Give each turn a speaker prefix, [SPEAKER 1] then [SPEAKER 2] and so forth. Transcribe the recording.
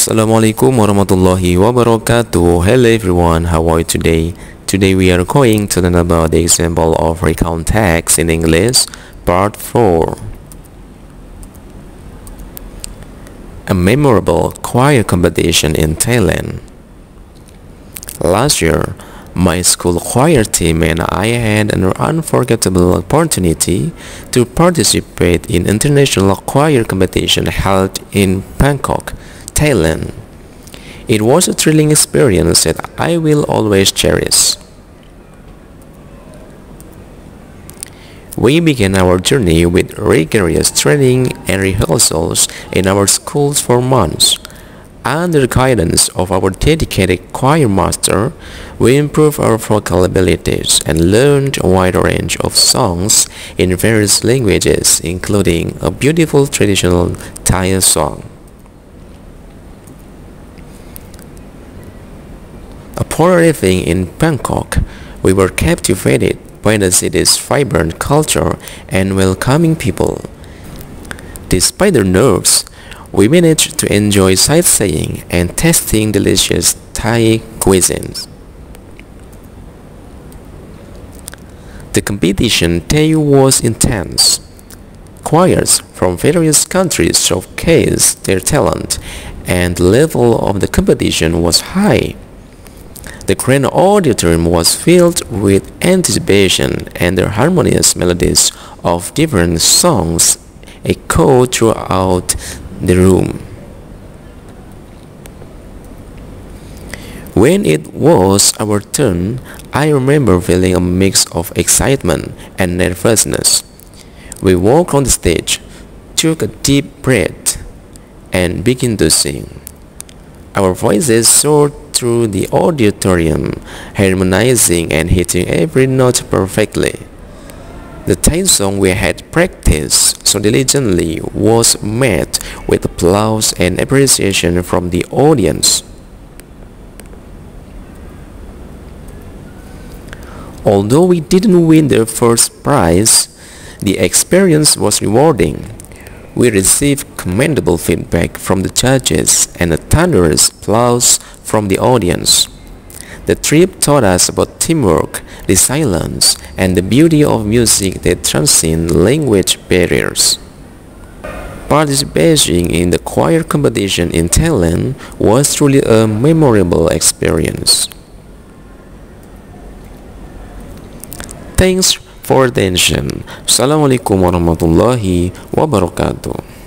[SPEAKER 1] Assalamualaikum warahmatullahi wabarakatuh. Hello everyone, how are you today? Today we are going to learn about the example of recount text in English, part 4. A memorable choir competition in Thailand. Last year, my school choir team and I had an unforgettable opportunity to participate in international choir competition held in Bangkok, Thailand. It was a thrilling experience that I will always cherish. We began our journey with rigorous training and rehearsals in our schools for months. Under the guidance of our dedicated choir master, we improved our vocal abilities and learned a wide range of songs in various languages, including a beautiful traditional Thai song. Upon arriving in Bangkok, we were captivated by the city's vibrant culture and welcoming people. Despite our nerves, we managed to enjoy sightseeing and tasting delicious Thai cuisines. The competition day was intense. Choirs from various countries showcased their talent, and the level of the competition was high. The grand auditorium was filled with anticipation, and the harmonious melodies of different songs echoed throughout the room. When it was our turn, I remember feeling a mix of excitement and nervousness. We walked on the stage, took a deep breath, and began to sing. Our voices soared through the auditorium, harmonizing and hitting every note perfectly. The Thai song we had practiced so diligently was met with applause and appreciation from the audience. Although we didn't win the first prize, the experience was rewarding. We received commendable feedback from the judges and a thunderous applause from the audience. The trip taught us about teamwork, resilience, and the beauty of music that transcends language barriers. Participating in the choir competition in Thailand was truly a memorable experience. Thanks for attention. Assalamualaikum warahmatullahi wabarakatuh.